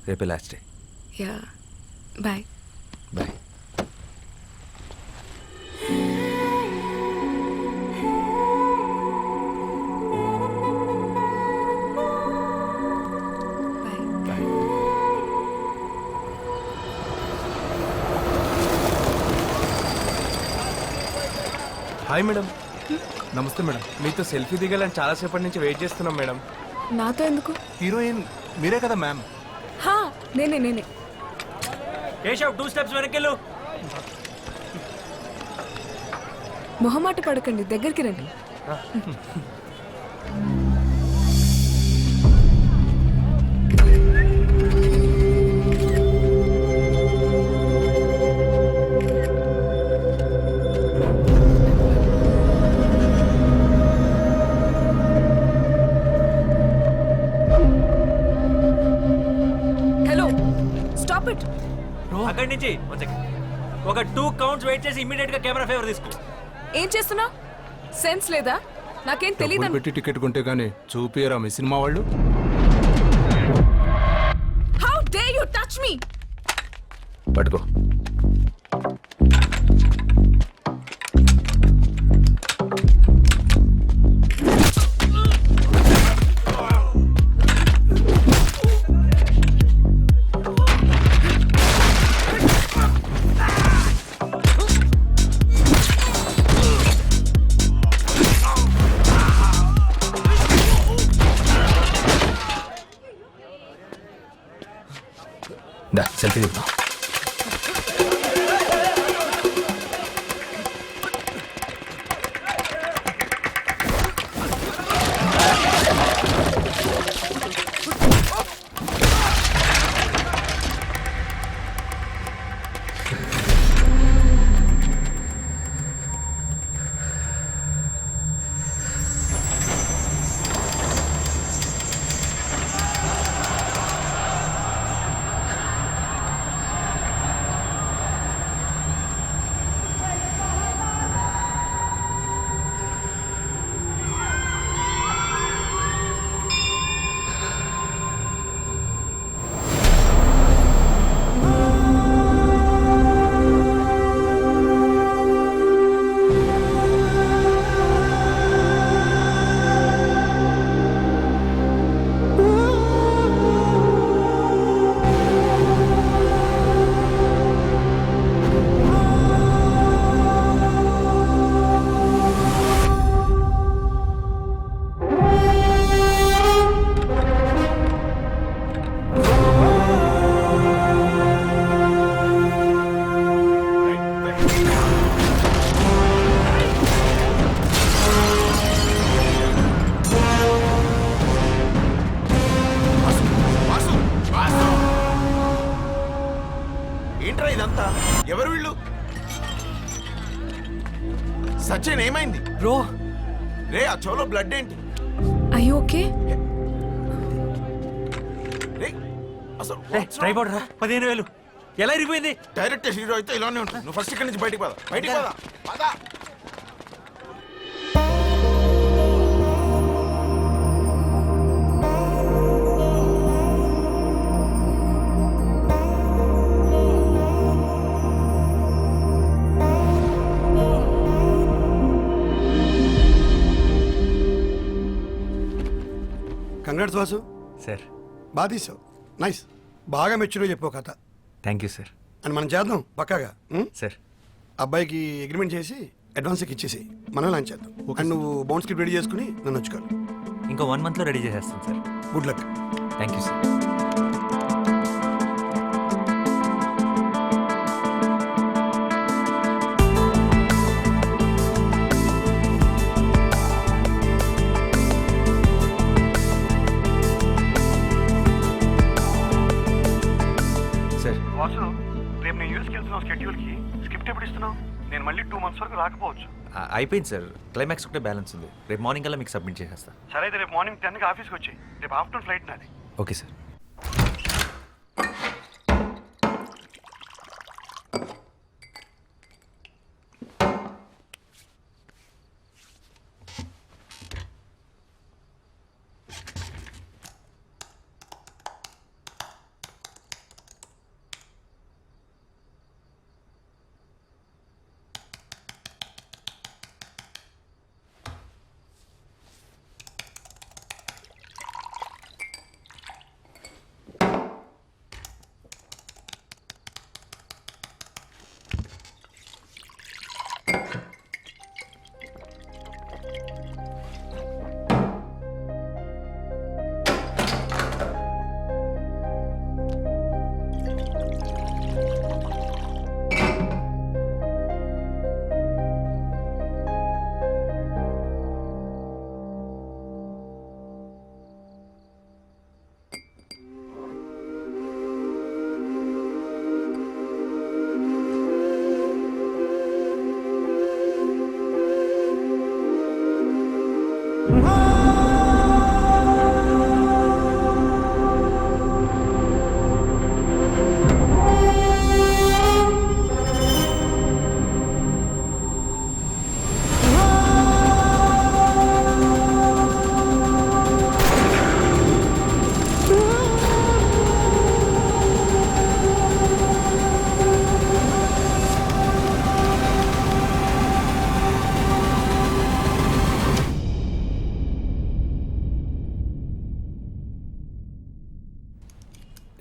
రేపే last day. Yeah bye. Bye. Bye. Hi madam. నమస్తే madam. మీతో సెల్ఫీ దిగాలని చాలాసేపటి నుంచి వెయిట్ చేస్తున్నాం మేడం. నాతో ఎందుకు? హీరోయిన్ మీరే కదా మ్యామ్? హా నేనే. కేశవ్ 2 స్టెప్స్ వెనకెళ్ళు. మొహమాట పడకండి, దగ్గరికి రండి. Hello, stop it. అక్కడి నుంచి ఒక 2 కౌంట్స్ వెయిట్ చేసి ఇమ్మీడియట్ గా కెమెరా ఫేవర్ తీసుకో. ఏం చేస్తున్నా? సెన్స్ లేదా? నాకేం తెలియదు. పెట్టి టికెట్ కొంటే గానీ చూపియరా మీ సినిమా వాళ్ళు? How day you touch me? పట్టుకో. దా సెల్ఫీ దిగుతాం. ఏంట్రా ఇదంతా? ఎవరు వీళ్ళు? సచిన్ ఏమైంది బ్రో? రే ఆ చెవులో బ్లడ్ ఏంటి? I you okay? రే అసలు ట్రైపాడ్ రా. 15,000 ఎలా ఇరిగిపోయింది? డైరెక్ట్ హీరో అయితే ఇలానే ఉంటుంది. నువ్వు ఫస్ట్ ఇక్కడి నుంచి బయటికి పద. బయటికి పద. పద. కంగ్రాట్స్ వాసు, సార్ బాగా తీసావు. నైస్. బాగా మెచ్యూర్గా చెప్పావు కథ. Thank you sir. అని మనం చేద్దాం పక్కాగా. సార్ అబ్బాయికి అగ్రిమెంట్ చేసి అడ్వాన్స్ ఇచ్చేసి మనం లాంచ్ చేద్దాం. అండ్ నువ్వు బౌండ్ స్క్రిప్ట్ రెడీ చేసుకుని నన్ను వచ్చుకోవాలి. ఇంకో 1 monthలో రెడీ చేసేస్తాను sir. Good luck. Thank you sir. Vasu, రేపు నేను యూఎస్కి వెళ్తున్నావు. స్కెడ్యూల్కి స్క్రిప్ట్ ఎప్పుడు ఇస్తున్నావు? నేను మళ్ళీ 2 months వరకు రాకపోవచ్చు. అయిపోయింది సార్. క్లైమాక్స్ ఒకటే బ్యాలెన్స్ ఉంది. రేపు మార్నింగ్ కల్లా మీకు సబ్మిట్ చేసేస్తా. సరే అయితే రేపు మార్నింగ్ 10కి ఆఫీస్కి వచ్చి, రేపు ఆఫ్టర్నూన్ ఫ్లైట్ నాది. Okay sir.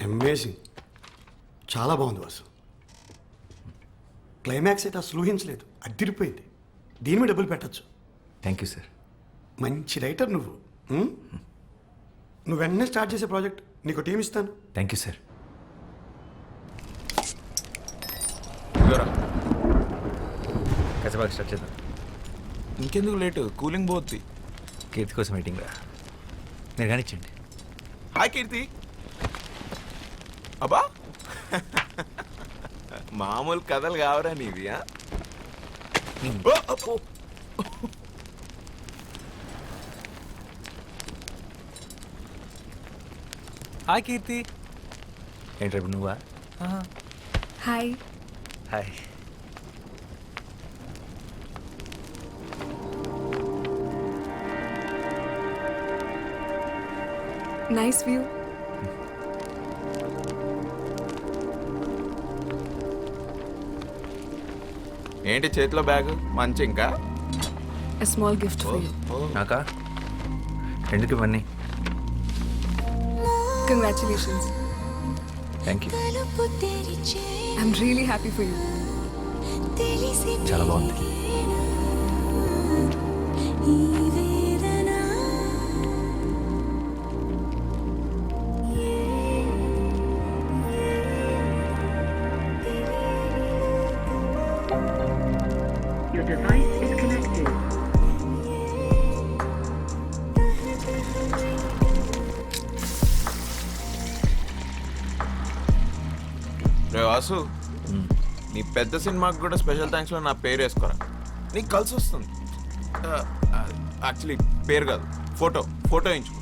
అమేజింగ్, చాలా బాగుంది వాసు. క్లైమాక్స్ అయితే అసలు ఊహించలేదు, అదిరిపోయింది. దీని మీద డబ్బులు పెట్టచ్చు. Thank you sir. మంచి రైటర్ నువ్వు. నువ్వు వెంటనే స్టార్ట్ చేసే ప్రాజెక్ట్, నీకు టీం ఇస్తాను. Thank you sir. కసబాకి స్టార్ట్ చేద్దాం. ఇంకెందుకు లేటు, కూలింగ్ పోద్ది. కీర్తి కోసం మీటింగ్ రా, మీరు కానిచ్చండి. హాయ్ కీర్తి. అబ్బా మామూలు కథలు కావరా నీవి? హాయ్ కీర్తి. ఏంటి రేపు నువ్వా? హాయ్. హాయ్. Nice view. ఏంటి చేతిలో బ్యాగ్? మంచి ఇంకా A small gift for you. నాకా? ఎందుకు ఇవన్నీ? Congratulations. Thank you. I'm really happy for you. చాలా బాగుంది. Your device is connected. రే వాసు, నీ పెద్ద సినిమాకి కూడా స్పెషల్ థ్యాంక్స్లో నా పేరు వేసుకోరా, నీకు కలిసి వస్తుంది. యాక్చువల్లీ పేరు కాదు, ఫోటో వేయించుకో.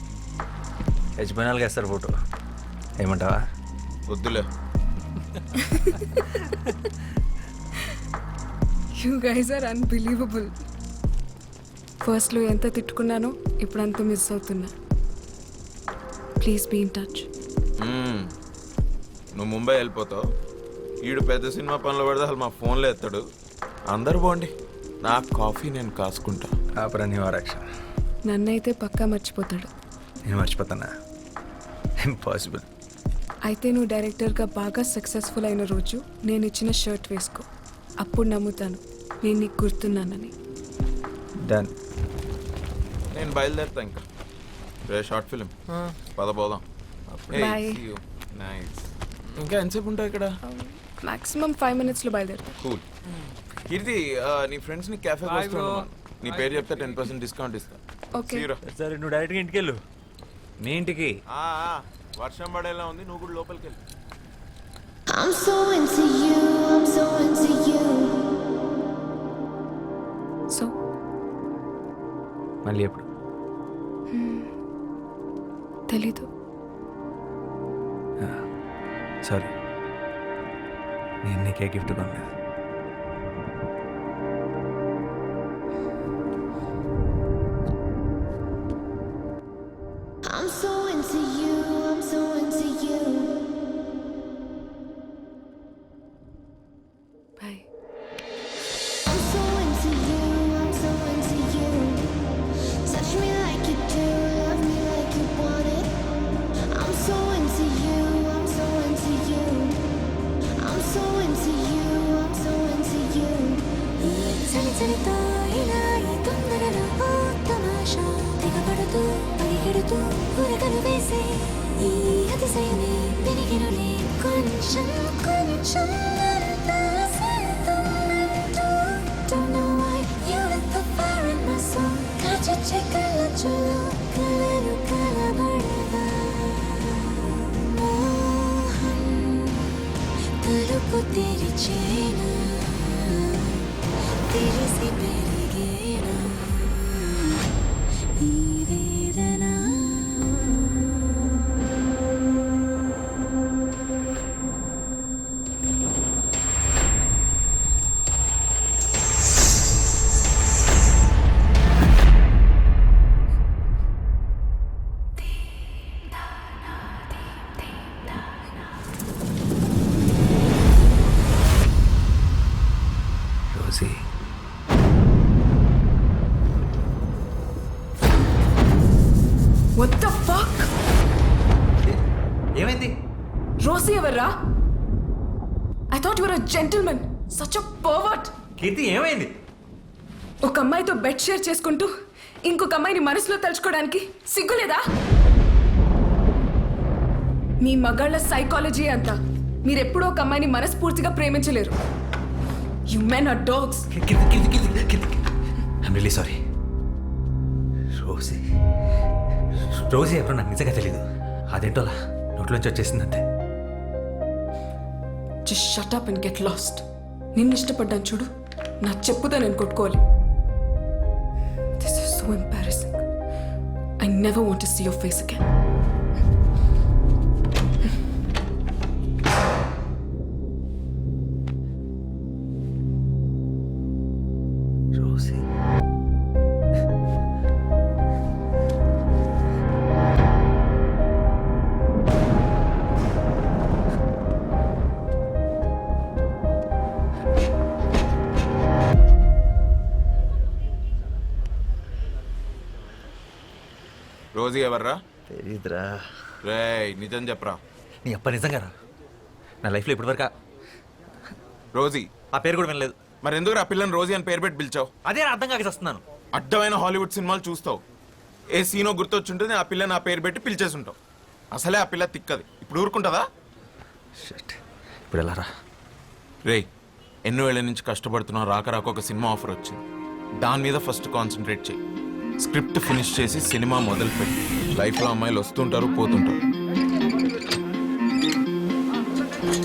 యజమానాలుగా వేస్తారు ఫోటో, ఏమంటావా? వద్దులే. You guys are unbelievable. ఫస్ట్లో ఎంత తిట్టుకున్నానో ఇప్పుడు అంత మిస్ అవుతున్నా. Please be in touch. నువ్వు ముంబై వెళ్ళిపోతావు, ఈడు పెద్ద సినిమా పనిలో పడితే అసలు మా ఫోన్లో ఎత్తాడు. అందరు బాగుండి, నా కాఫీ నేను కాసుకుంటా. ఆపరాని వారాక్ష. నన్నైతే పక్కా మర్చిపోతాడు. నేను మర్చిపోతానా? ఇంపాసిబుల్. అయితే నువ్వు డైరెక్టర్గా బాగా సక్సెస్ఫుల్ అయిన రోజు నేను ఇచ్చిన షర్ట్ వేసుకో, అప్పుడు నమ్ముతాను నేను నీకు గుర్తున్నానని. డన్. నేను బయలుదేరుతా ఇంకా. రే షార్ట్ ఫిలిం పద పోదాం. Bye. నైస్. ఇంకా ఎంతసేపు ఉంటావు ఇక్కడ? మాక్సిమం 5 minutesలో బయలుదేరుతా. కూల్. కీర్తి, నీ ఫ్రెండ్స్ని క్యాఫే నీ పేరు చెప్తే 10% డిస్కౌంట్ ఇస్తా. ఓకే. See you రా. సరే నువ్వు డైరెక్ట్గా ఇంటికి వెళ్ళు. నీ ఇంటికి వర్షం పడేలా ఉంది, నువ్వు కూడా లోపలికి వెళ్ళి. I'm so into you, I'm so into you. So మళ్ళీ ఎప్పుడు? తెలీదు. సారీ, నేను నీకే గిఫ్ట్ కొనలేదు. I'm so into you, I'm so into you. Bye. I'm so into you, I'm so into you. Touch me like you do, love me like you want it. I'm so into you, I'm so into you. I'm so into you, I'm so into you. చలి చలితో ఇలా ఈ తొందరలో ఓ తమాషా తెగబడుతూ పరిగెడుతూ ఉరకలు వేసే ఈ అతిశయమే వెనిగినులే కొంచెం కొంచెం అంతా సేతున్నట్టు. Don't know why you lit the fire in my soul. కాచొచ్చే కళ్ళజోడు కలలు కలబడగా మోహం తలుపు తెరిచేనా తెరిసి పెరిగేనా ఈ వేదన. రోజీ, రోసి ఎవర్రా? I thought you're a gentleman, such a pervert. Keerthi ఏమైంది? ఒక అమ్మాయితో బెడ్ షేర్ చేసుకుంటూ ఇంకొక అమ్మాయిని మనసులో తలుచుకోవడానికి సిగ్గులేదా? మీ మగాళ్ళ సైకాలజీ అంతా మీరెప్పుడూ ఒక అమ్మాయిని మనస్ఫూర్తిగా ప్రేమించలేరు. You men are dogs. I'm really sorry. Rosie ఎవరో నాకు నిజంగా తెలీదు. అదేంటో అలా నోట్లోంచి వచ్చేసింది అంతే. Just shut up and get lost. నిన్ను ఇష్టపడ్డాను చూడు, నా చెప్పుతో నేను కొట్టుకోవాలి. This is so embarrassing. I never want to see your face again. Rosie Rosie ఎవర్రా? తెలీదురా. రేయ్ నిజం చెప్పరా. నీ అప్ప నిజంగా రా. నా లైఫ్లో ఇప్పటివరకు రోజీ ఆ పేరు కూడా వినలేదు. మరి ఎందుకు ఆ పిల్లని రోజీ అని పేరు పెట్టి పిలిచావు? అదే అర్థం కాక వస్తున్నాను. అడ్డమైన హాలీవుడ్ సినిమాలు చూస్తావు, ఏ సీనో గుర్తొచ్చుంటుంది, ఆ పిల్లని ఆ పేరు పెట్టి పిలిచేసి ఉంటావు. అసలే ఆ పిల్ల తిక్కది, ఇప్పుడు ఊరుకుంటుందా? ఇప్పుడు ఎలా రా? రేయ్ ఎన్నో ఏళ్ళ నుంచి కష్టపడుతున్నావు, రాక రాక ఒక సినిమా ఆఫర్ వచ్చింది. దాని మీద ఫస్ట్ కాన్సన్ట్రేట్ చేయి. స్క్రిప్ట్ ఫినిష్ చేసి సినిమా మొదలుపెట్టి. లైఫ్లో అమ్మాయిలు వస్తుంటారు పోతుంటారు,